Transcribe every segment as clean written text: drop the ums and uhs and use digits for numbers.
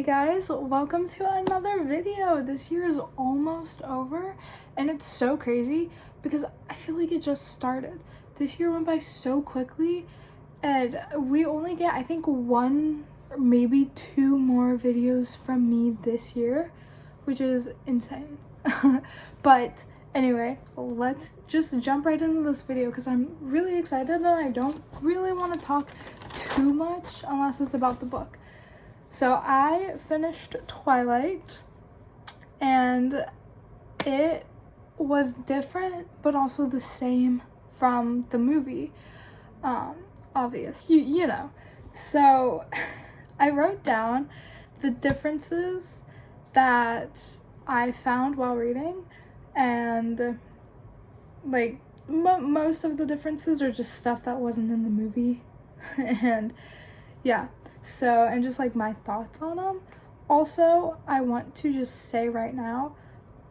guys, welcome to another video. This year is almost over and it's so crazy because I feel like it just started. This year went by so quickly and we only get I think one or maybe two more videos from me this year, which is insane. But anyway, let's just jump right into this video because I'm really excited and I don't really want to talk too much unless it's about the book. So I finished Twilight and it was different but also the same from the movie, obvious, you know. So I wrote down the differences that I found while reading, and like most of the differences are just stuff that wasn't in the movie. And yeah, so, and just like my thoughts on them. Also, I want to just say right now,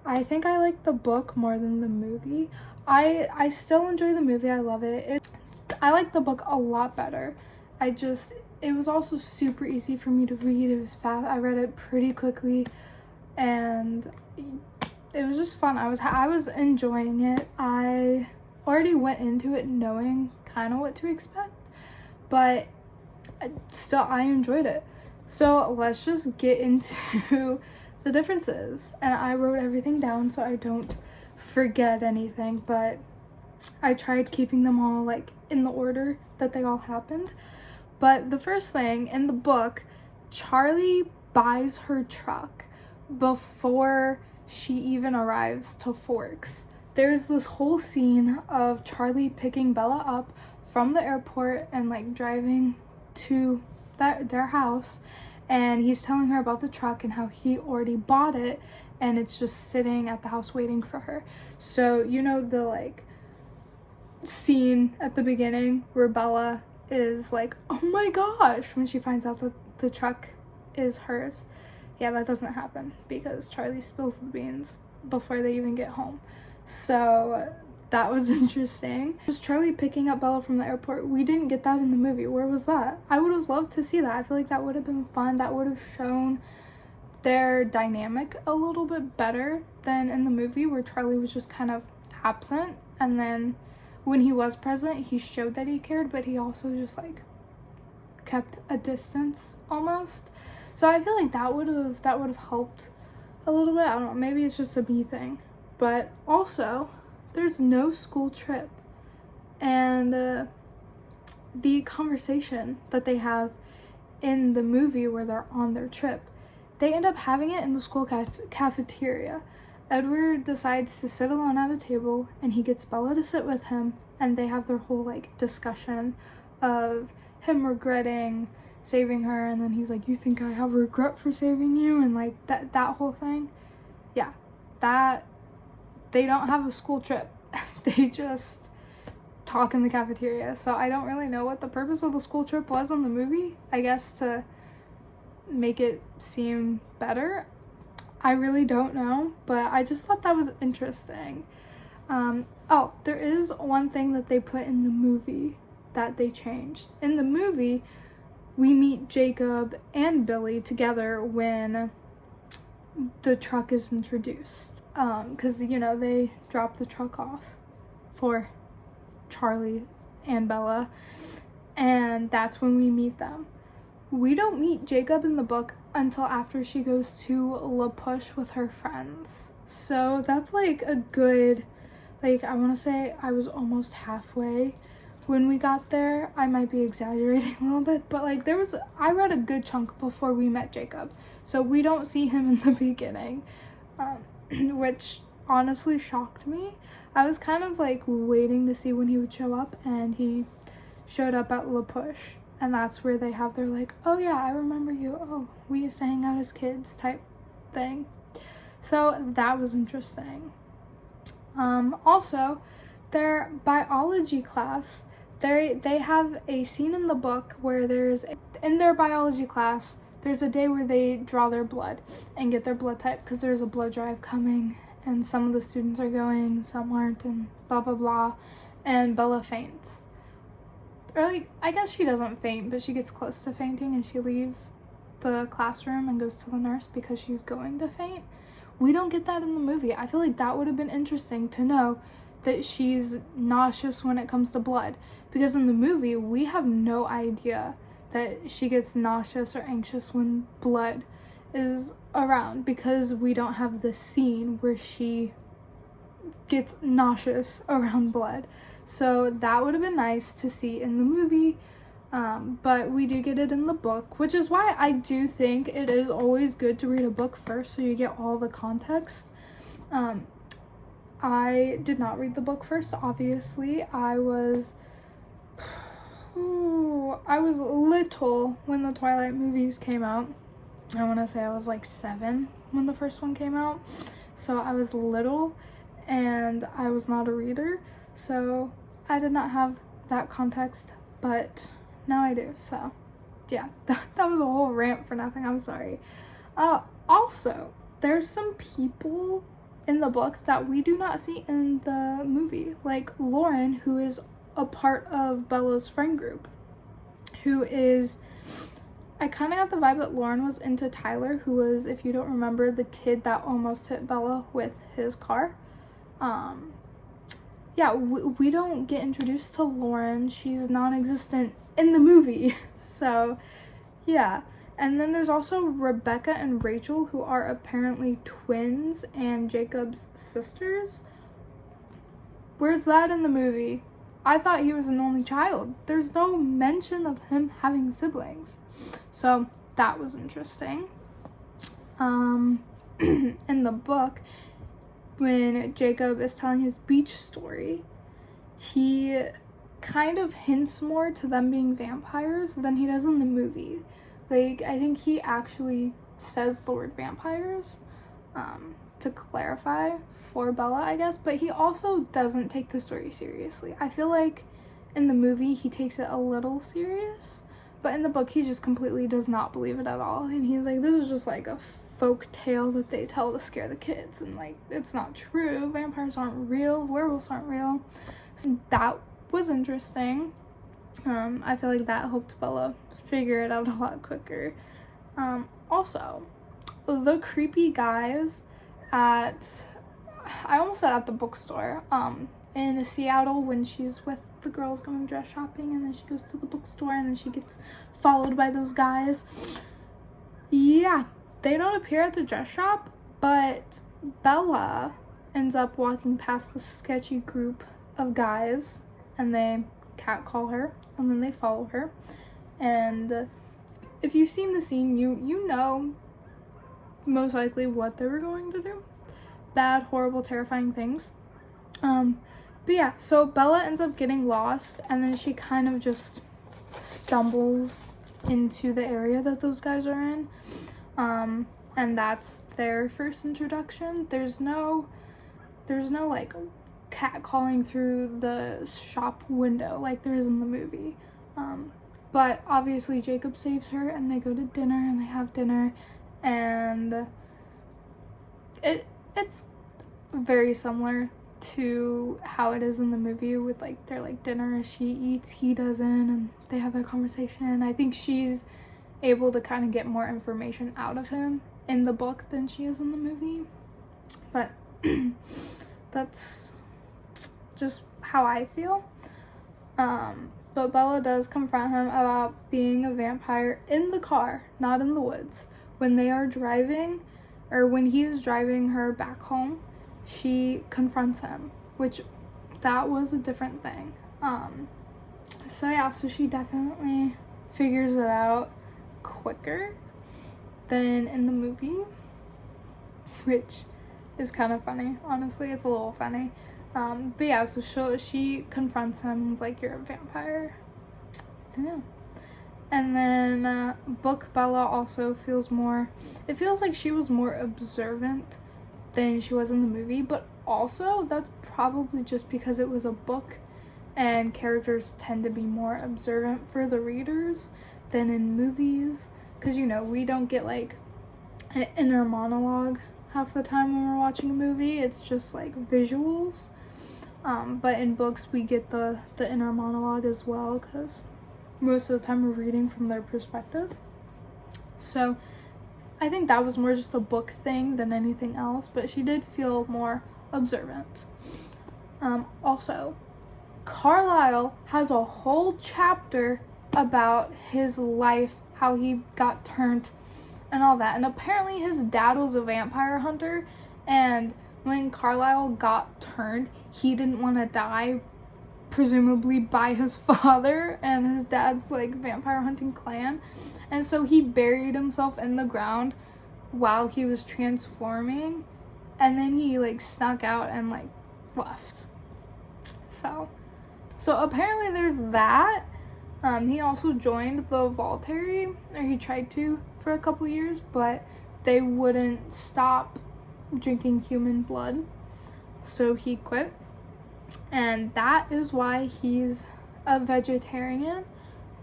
I think I like the book more than the movie. I still enjoy the movie. I love it. I like the book a lot better. It was also super easy for me to read. It was fast. I read it pretty quickly and it was just fun. I was enjoying it. I already went into it knowing kind of what to expect, but still I enjoyed it. So let's just get into the differences, and I wrote everything down so I don't forget anything, but I tried keeping them all like in the order that they all happened. But the first thing in the book, Charlie buys her truck before she even arrives to Forks. There's this whole scene of Charlie picking Bella up from the airport and like driving to their house, and he's telling her about the truck and how he already bought it and it's just sitting at the house waiting for her. So you know the like scene at the beginning where Bella is like, oh my gosh, when she finds out that the truck is hers. Yeah, that doesn't happen because Charlie spills the beans before they even get home. So that was interesting. Just Charlie picking up Bella from the airport. We didn't get that in the movie. Where was that? I would have loved to see that. I feel like that would have been fun. That would have shown their dynamic a little bit better than in the movie where Charlie was just kind of absent, and then when he was present he showed that he cared, but he also just like kept a distance almost. So I feel like that would have helped a little bit. I don't know, maybe it's just a me thing. But also there's no school trip, and the conversation that they have in the movie where they're on their trip, they end up having it in the school cafeteria. Edward decides to sit alone at a table and he gets Bella to sit with him, and they have their whole like discussion of him regretting saving her, and then he's like, you think I have regret for saving you, and like that whole thing. Yeah, that they don't have a school trip. They just talk in the cafeteria. So I don't really know what the purpose of the school trip was in the movie. I guess to make it seem better. I really don't know, but I just thought that was interesting. Oh, there is one thing that they put in the movie that they changed. In the movie, we meet Jacob and Billy together when the truck is introduced. Because, you know, they drop the truck off for Charlie and Bella, and that's when we meet them. We don't meet Jacob in the book until after she goes to La Push with her friends. So that's like a good, like, I want to say I was almost halfway when we got there. I might be exaggerating a little bit, but like I read a good chunk before we met Jacob. So we don't see him in the beginning, which honestly shocked me. I was kind of like waiting to see when he would show up, and he showed up at La Push, and that's where they have their like, oh yeah, I remember you, oh, we used to hang out as kids type thing. So that was interesting. Also, their biology class, they have a scene in the book where in their biology class, there's a day where they draw their blood and get their blood type because there's a blood drive coming, and some of the students are going, some aren't, and blah blah blah, and Bella faints. Or like, I guess she doesn't faint, but she gets close to fainting and she leaves the classroom and goes to the nurse because she's going to faint. We don't get that in the movie. I feel like that would have been interesting to know that she's nauseous when it comes to blood, because in the movie we have no idea that she gets nauseous or anxious when blood is around, because we don't have the scene where she gets nauseous around blood. So that would have been nice to see in the movie, but we do get it in the book, which is why I do think it is always good to read a book first so you get all the context. I did not read the book first, obviously. I was little when the Twilight movies came out. I want to say I was like 7 when the first one came out. So I was little and I was not a reader. So I did not have that context, but now I do. So yeah, that was a whole rant for nothing. I'm sorry. Also, there's some people in the book that we do not see in the movie, like Lauren, who is a part of Bella's friend group, who is, I kind of got the vibe that Lauren was into Tyler, who was, if you don't remember, the kid that almost hit Bella with his car. Yeah, we don't get introduced to Lauren. She's non-existent in the movie. So yeah. And then there's also Rebecca and Rachel, who are apparently twins and Jacob's sisters. Where's that in the movie? I thought he was an only child. There's no mention of him having siblings. So that was interesting. In the book, when Jacob is telling his beach story, he kind of hints more to them being vampires than he does in the movie. Like, I think he actually says the word vampires to clarify for Bella, I guess, but he also doesn't take the story seriously. I feel like in the movie he takes it a little serious, but in the book he just completely does not believe it at all, and he's like, this is just like a folk tale that they tell to scare the kids, and like, it's not true. Vampires aren't real, werewolves aren't real. So that was interesting. I feel like that helped Bella figure it out a lot quicker. Also, the creepy guys I almost said at the bookstore, in Seattle, when she's with the girls going dress shopping, and then she goes to the bookstore and then she gets followed by those guys. Yeah, they don't appear at the dress shop, but Bella ends up walking past the sketchy group of guys, and they catcall her, and then they follow her. And if you've seen the scene, you know most likely what they were going to do. Bad, horrible, terrifying things. But yeah, so Bella ends up getting lost, and then she kind of just stumbles into the area that those guys are in. And that's their first introduction. There's no like catcalling through the shop window like there is in the movie. But obviously Jacob saves her, and they go to dinner, and they have dinner, and it's very similar to how it is in the movie, with like their like dinner. She eats, he doesn't, and they have their conversation. I think she's able to kind of get more information out of him in the book than she is in the movie, but that's just how I feel. But Bella does confront him about being a vampire in the car, not in the woods. When they are driving, or when he is driving her back home, she confronts him, which that was a different thing. So yeah, so she definitely figures it out quicker than in the movie, which is kind of funny. Honestly, it's a little funny. But yeah, so she confronts him and is like, you're a vampire. Yeah. And then book Bella also feels like she was more observant than she was in the movie, but also that's probably just because it was a book and characters tend to be more observant for the readers than in movies, because we don't get like an inner monologue half the time when we're watching a movie. It's just like visuals. But in books we get the inner monologue as well, because most of the time we're reading from their perspective. So I think that was more just a book thing than anything else, but she did feel more observant. Also, Carlisle has a whole chapter about his life, how he got turned and all that. And apparently his dad was a vampire hunter, and when Carlisle got turned, he didn't want to die, presumably by his father and his dad's like vampire hunting clan. And so he buried himself in the ground while he was transforming, and then he like snuck out and like left. So apparently there's that. He also joined the Volturi, or he tried to, for a couple years, but they wouldn't stop drinking human blood, so he quit. And that is why he's a vegetarian,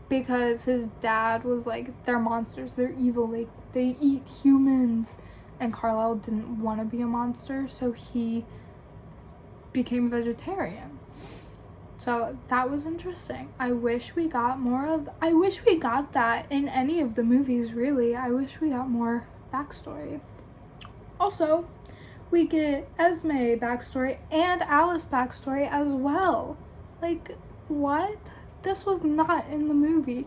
because his dad was like, they're monsters, they're evil, like they eat humans, and Carlisle didn't want to be a monster, so he became vegetarian. So that was interesting. I wish we got that in any of the movies, really. I wish we got more backstory. Also, we get Esme backstory and Alice backstory as well. Like, what? This was not in the movie.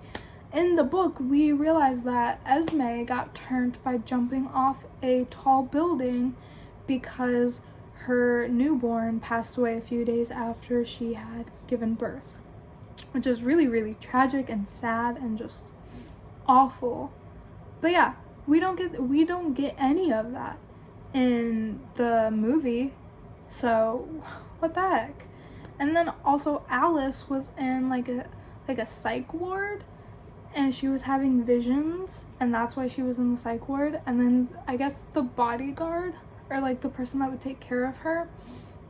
In the book, we realized that Esme got turned by jumping off a tall building because her newborn passed away a few days after she had given birth, which is really, really tragic and sad and just awful. But yeah, we don't get any of that in the movie, so what the heck. And then also Alice was in like a psych ward, and she was having visions, and that's why she was in the psych ward. And then I guess the bodyguard, or like the person that would take care of her,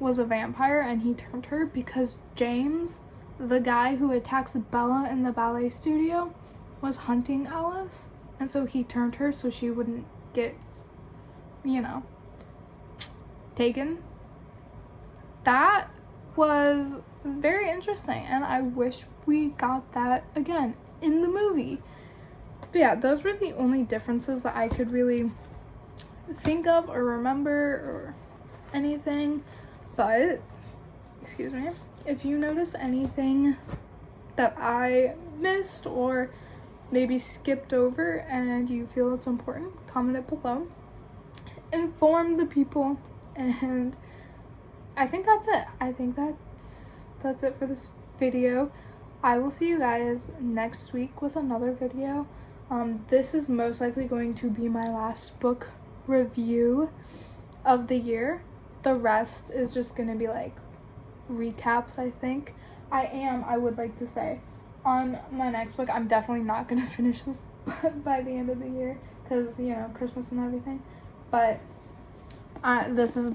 was a vampire, and he turned her because James, the guy who attacks Bella in the ballet studio, was hunting Alice, and so he turned her so she wouldn't get, taken. That was very interesting, and I wish we got that again in the movie. But yeah, those were the only differences that I could really think of or remember or anything. But excuse me, if you notice anything that I missed or maybe skipped over and you feel it's important, comment it below. Inform the people. And I think that's it. I think that's it for this video. I will see you guys next week with another video. This is most likely going to be my last book review of the year. The rest is just gonna be like recaps, I think. I would like to say, on my next book, I'm definitely not gonna finish this by the end of the year, because Christmas and everything. But this is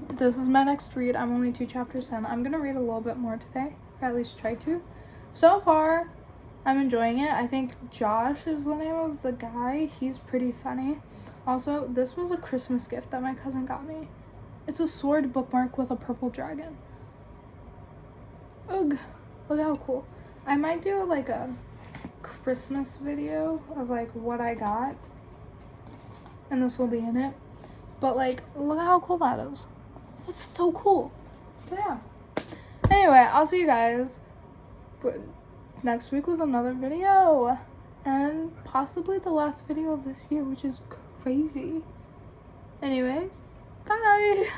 my next read. I'm only 2 chapters in. I'm gonna read a little bit more today, or at least try to. So far, I'm enjoying it. I think Josh is the name of the guy. He's pretty funny. Also, this was a Christmas gift that my cousin got me. It's a sword bookmark with a purple dragon. Ugh, look how cool. I might do like a Christmas video of like what I got, and this will be in it. But like, look how cool that is. That's so cool. So yeah. Anyway, I'll see you guys next week with another video, and possibly the last video of this year, which is crazy. Anyway, bye.